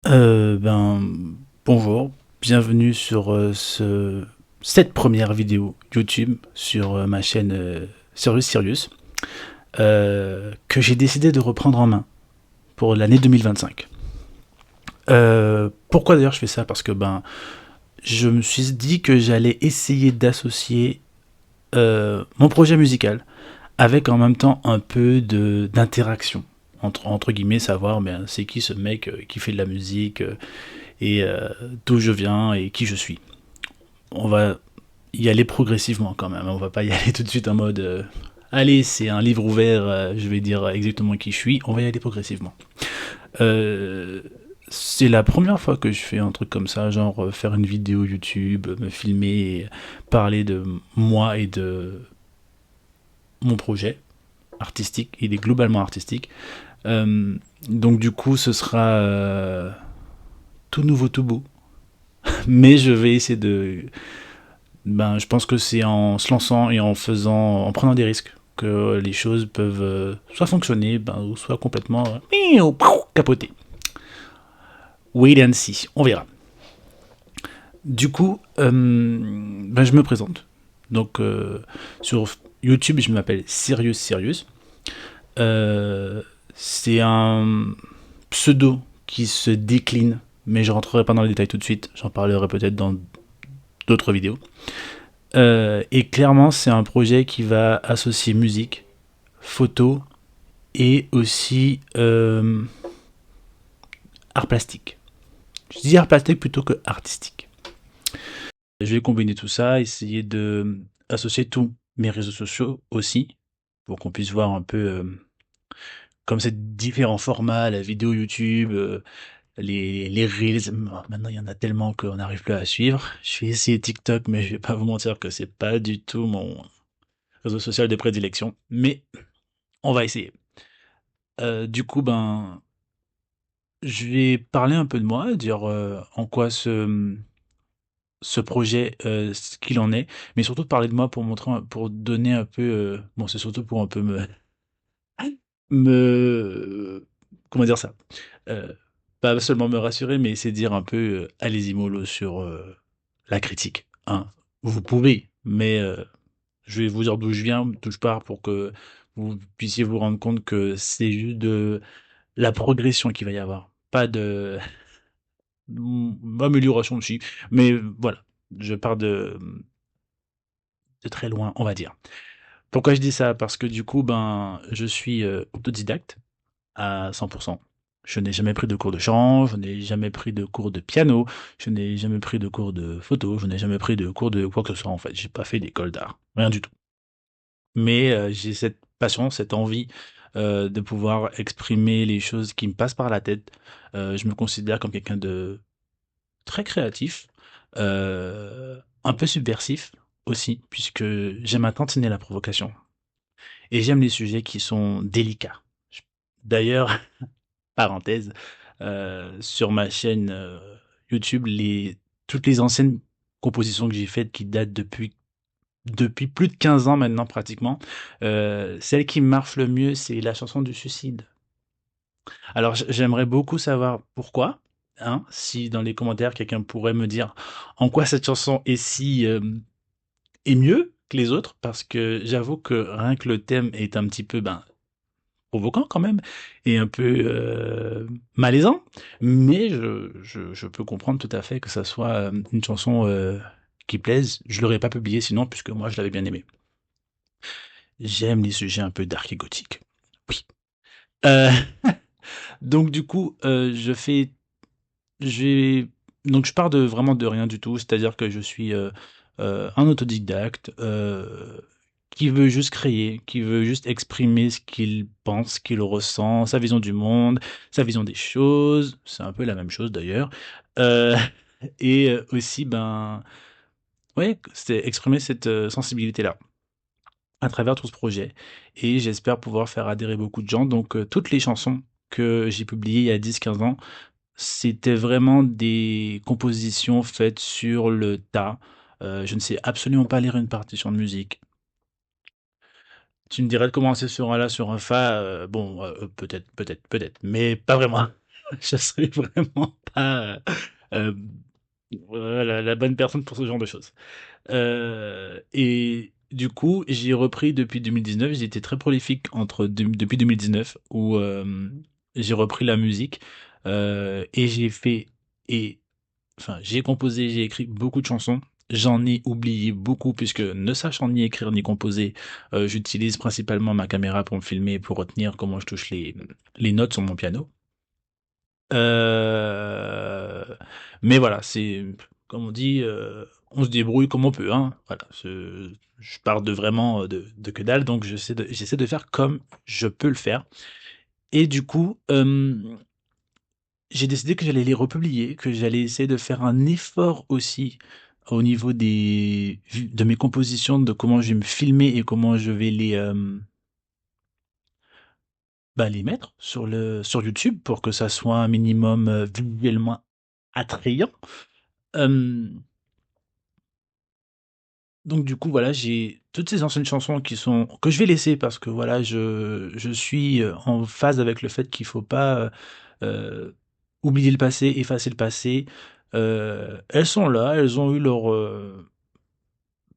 Ben, bonjour, bienvenue sur cette première vidéo YouTube sur ma chaîne Sirius Sirius, que j'ai décidé de reprendre en main pour l'année 2025. Pourquoi d'ailleurs je fais ça? Parce que je me suis dit que j'allais essayer d'associer mon projet musical avec en même temps un peu d'interaction. Entre guillemets, savoir c'est qui ce mec qui fait de la musique et d'où je viens et qui je suis. On va y aller progressivement quand même. On va pas y aller tout de suite en mode allez, c'est un livre ouvert, je vais dire exactement qui je suis. On va y aller progressivement. Euh, c'est la première fois que je fais un truc comme ça, genre faire une vidéo YouTube, me filmer, et parler de moi et de mon projet artistique. Il est globalement artistique. Euh, donc du coup, ce sera tout nouveau, tout beau. Mais je vais essayer de je pense que c'est en se lançant et en faisant, en prenant des risques que les choses peuvent soit fonctionner, ou soit complètement capoter. Wait and see, on verra. Du coup, je me présente. Donc, sur YouTube, je m'appelle Sirius Sirius. Euh, c'est un pseudo qui se décline, mais je rentrerai pas dans les détails tout de suite. J'en parlerai peut-être dans d'autres vidéos. Et clairement, c'est un projet qui va associer musique, photo et aussi art plastique. Je dis art plastique plutôt que artistique. Je vais combiner tout ça, essayer de associer tous mes réseaux sociaux aussi, pour qu'on puisse voir un peu comme ces différents formats, la vidéo YouTube, les Reels. Maintenant, il y en a tellement qu'on n'arrive plus à suivre. Je vais essayer TikTok, mais je vais pas vous mentir que c'est pas du tout mon réseau social de prédilection. Mais on va essayer. Du coup, je vais parler un peu de moi, dire en quoi ce projet, ce qu'il en est, mais surtout parler de moi pour montrer, pour donner un peu, bon, c'est surtout pour un peu me, comment dire ça, Euh, pas seulement me rassurer, mais essayer de dire un peu, allez-y mollo sur la critique, hein. Vous pouvez, mais je vais vous dire d'où je viens, d'où je pars, pour que vous puissiez vous rendre compte que c'est juste de la progression qu'il va y avoir, pas de amélioration aussi, mais voilà, je pars de très loin, on va dire. Pourquoi je dis ça? Parce que du coup, je suis autodidacte à 100%. Je n'ai jamais pris de cours de chant, je n'ai jamais pris de cours de piano, je n'ai jamais pris de cours de photo, je n'ai jamais pris de cours de quoi que ce soit en fait. J'ai pas fait d'école d'art, rien du tout. Mais j'ai cette passion, cette envie de pouvoir exprimer les choses qui me passent par la tête. Je me considère comme quelqu'un de très créatif, un peu subversif aussi, puisque j'aime à tantiner la provocation. Et j'aime les sujets qui sont délicats. D'ailleurs, parenthèse, sur ma chaîne YouTube, toutes les anciennes compositions que j'ai faites qui datent depuis plus de 15 ans maintenant pratiquement, celle qui marche le mieux, c'est la chanson du suicide. Alors j'aimerais beaucoup savoir pourquoi, hein, si dans les commentaires quelqu'un pourrait me dire en quoi cette chanson est mieux que les autres, parce que j'avoue que rien que le thème est un petit peu provoquant quand même, et un peu malaisant, mais je peux comprendre tout à fait que ça soit une chanson qui plaise. Je l'aurais pas publiée sinon, puisque moi je l'avais bien aimé. J'aime les sujets un peu dark et gothique. Oui. Euh, donc du coup, j'ai, donc je pars de vraiment de rien du tout, c'est-à-dire que je suis un autodidacte qui veut juste créer, qui veut juste exprimer ce qu'il pense, ce qu'il ressent, sa vision du monde, sa vision des choses. C'est un peu la même chose d'ailleurs. Euh, et aussi, ouais, c'est exprimer cette sensibilité-là à travers tout ce projet. Et j'espère pouvoir faire adhérer beaucoup de gens. Donc, toutes les chansons que j'ai publiées il y a 10 15 ans, c'était vraiment des compositions faites sur le tas. Je ne sais absolument pas lire une partition de musique. Tu me dirais de commencer sur un La, sur un Fa, bon, peut-être, peut-être, peut-être, mais pas vraiment. Je serais vraiment pas euh, voilà, la bonne personne pour ce genre de choses. Et du coup, j'ai repris depuis 2019. J'ai été très prolifique depuis 2019 où j'ai repris la musique et j'ai fait et enfin j'ai composé, j'ai écrit beaucoup de chansons. J'en ai oublié beaucoup puisque ne sachant ni écrire ni composer, j'utilise principalement ma caméra pour me filmer et pour retenir comment je touche les notes sur mon piano. Euh, mais voilà, c'est comme on dit, on se débrouille comme on peut, hein. Voilà, je pars de vraiment de que dalle, donc j'essaie de faire comme je peux le faire. Et du coup, j'ai décidé que j'allais les republier, que j'allais essayer de faire un effort aussi au niveau de mes compositions, de comment je vais me filmer et comment je vais les mettre sur YouTube pour que ça soit un minimum visuellement attrayant. Euh, donc du coup voilà, j'ai toutes ces anciennes chansons que je vais laisser parce que voilà, je suis en phase avec le fait qu'il faut pas euh, oublier le passé, effacer le passé. Elles sont là, elles ont eu leur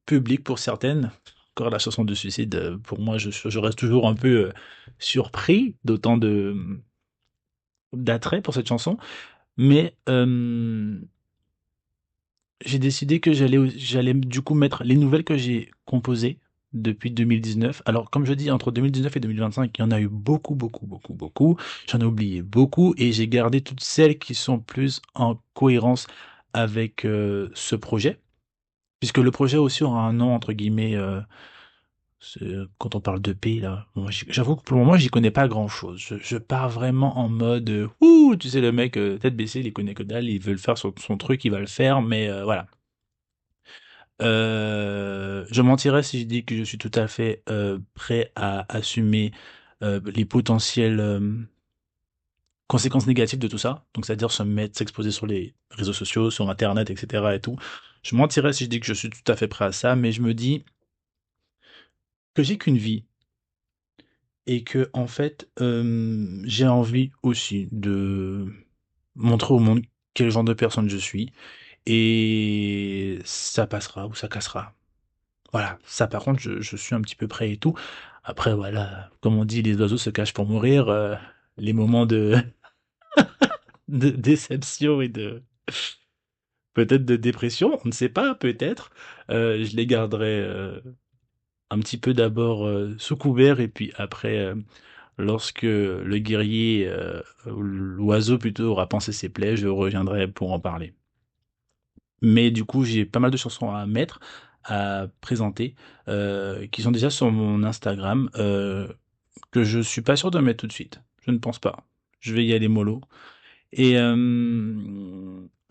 public pour certaines. Encore la chanson de suicide, pour moi, je reste toujours un peu surpris d'autant de d'attrait pour cette chanson. Mais j'ai décidé que j'allais du coup mettre les nouvelles que j'ai composées depuis 2019. Alors, comme je dis, entre 2019 et 2025, il y en a eu beaucoup, beaucoup, beaucoup, beaucoup. J'en ai oublié beaucoup et j'ai gardé toutes celles qui sont plus en cohérence avec ce projet. Puisque le projet aussi aura un nom, entre guillemets, quand on parle de P, là. Bon, j'avoue que pour le moment, j'y connais pas grand-chose. Je pars vraiment en mode, ouh, tu sais, le mec, tête baissée, il connaît que dalle, il veut le faire son truc, il va le faire, mais voilà. Je mentirais si je dis que je suis tout à fait prêt à assumer les potentielles conséquences négatives de tout ça. Donc, c'est-à-dire s'exposer sur les réseaux sociaux, sur Internet, etc. et tout. Je mentirais si je dis que je suis tout à fait prêt à ça, mais je me dis que j'ai qu'une vie et que, en fait, j'ai envie aussi de montrer au monde quel genre de personne je suis et ça passera ou ça cassera. Voilà, ça par contre, je suis un petit peu prêt et tout. Après, voilà, comme on dit, les oiseaux se cachent pour mourir. Les moments de déception et peut-être de dépression, on ne sait pas, peut-être. Je les garderai un petit peu d'abord sous couvert et puis après, lorsque le guerrier, ou l'oiseau plutôt, aura pansé ses plaies, je reviendrai pour en parler. Mais du coup, j'ai pas mal de chansons à mettre, à présenter, qui sont déjà sur mon Instagram, que je suis pas sûr de mettre tout de suite. Je ne pense pas. Je vais y aller mollo. Et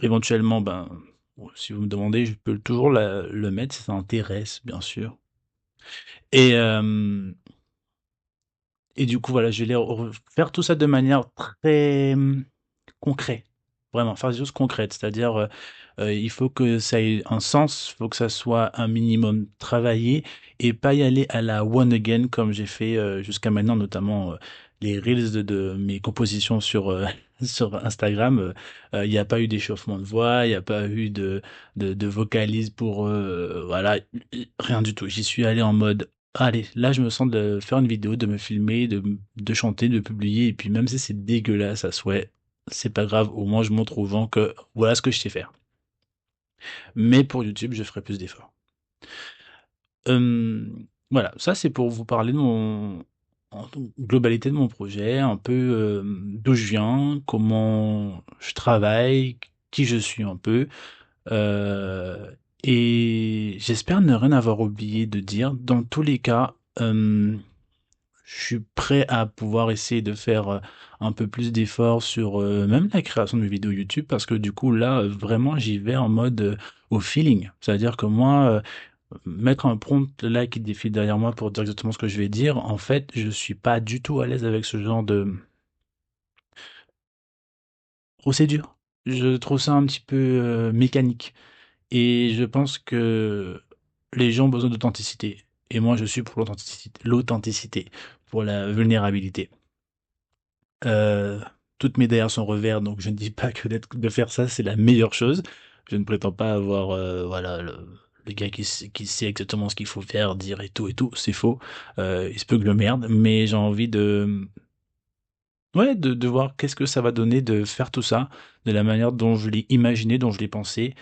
éventuellement, ben, bon, si vous me demandez, je peux toujours le mettre si ça intéresse, bien sûr. Et, et du coup, voilà, je vais faire tout ça de manière très concrète. Vraiment, faire des choses concrètes. C'est-à-dire, il faut que ça ait un sens, il faut que ça soit un minimum travaillé et pas y aller à la one again comme j'ai fait jusqu'à maintenant, notamment les reels de mes compositions sur, sur Instagram. Il n'y a pas eu d'échauffement de voix, il n'y a pas eu de vocalise pour... voilà, rien du tout. J'y suis allé en mode... Allez, là je me sens de faire une vidéo, de me filmer, de chanter, de publier, et puis même si c'est dégueulasse à souhait, c'est pas grave, au moins je montre aux gens que voilà ce que je sais faire. Mais pour YouTube, je ferai plus d'efforts. Euh, voilà, ça c'est pour vous parler de en globalité de mon projet, un peu d'où je viens, comment je travaille, qui je suis un peu. Euh, et j'espère ne rien avoir oublié de dire. Dans tous les cas, je suis prêt à pouvoir essayer de faire un peu plus d'efforts sur même la création de mes vidéos YouTube parce que du coup là vraiment j'y vais en mode au feeling. C'est-à-dire que moi mettre un prompt là qui défile derrière moi pour dire exactement ce que je vais dire, en fait, je suis pas du tout à l'aise avec ce genre de procédure. Je trouve ça un petit peu mécanique et je pense que les gens ont besoin d'authenticité et moi je suis pour l'authenticité, pour la vulnérabilité. Euh, toutes médailles à son revers, donc je ne dis pas que de faire ça, c'est la meilleure chose. Je ne prétends pas avoir, voilà, le gars qui sait exactement ce qu'il faut faire, dire et tout, c'est faux. Il se peut que je merde, mais j'ai envie de, ouais, de voir qu'est-ce que ça va donner de faire tout ça, de la manière dont je l'ai imaginé, dont je l'ai pensé,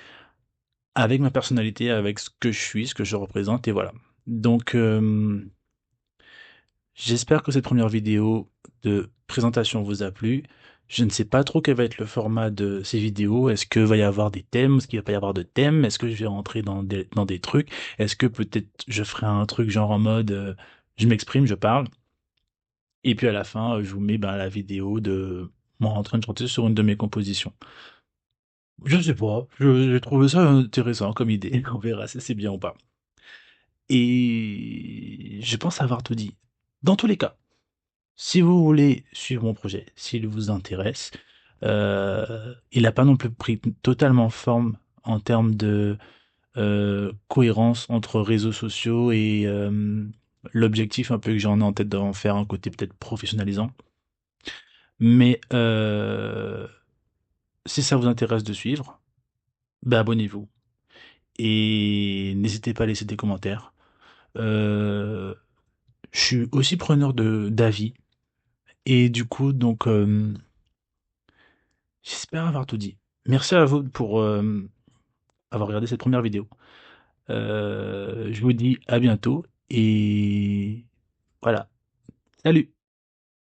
avec ma personnalité, avec ce que je suis, ce que je représente, et voilà. Donc, j'espère que cette première vidéo de présentation vous a plu. Je ne sais pas trop quel va être le format de ces vidéos. Est-ce que va y avoir des thèmes? Est-ce qu'il va pas y avoir de thèmes? Est-ce que je vais rentrer dans des trucs? Est-ce que peut-être je ferai un truc genre en mode je m'exprime, je parle, et puis à la fin je vous mets ben, la vidéo de moi en train de chanter sur une de mes compositions. Je sais pas, j'ai trouvé ça intéressant comme idée. On verra si c'est bien ou pas. Et je pense avoir tout dit. Dans tous les cas, si vous voulez suivre mon projet, s'il vous intéresse, il n'a pas non plus pris totalement forme en termes de cohérence entre réseaux sociaux et l'objectif un peu que j'en ai en tête d'en faire un côté peut-être professionnalisant. Mais si ça vous intéresse de suivre, ben abonnez-vous. Et n'hésitez pas à laisser des commentaires. Euh, je suis aussi preneur de d'avis. Et du coup, donc, j'espère avoir tout dit. Merci à vous pour avoir regardé cette première vidéo. Je vous dis à bientôt et voilà. Salut!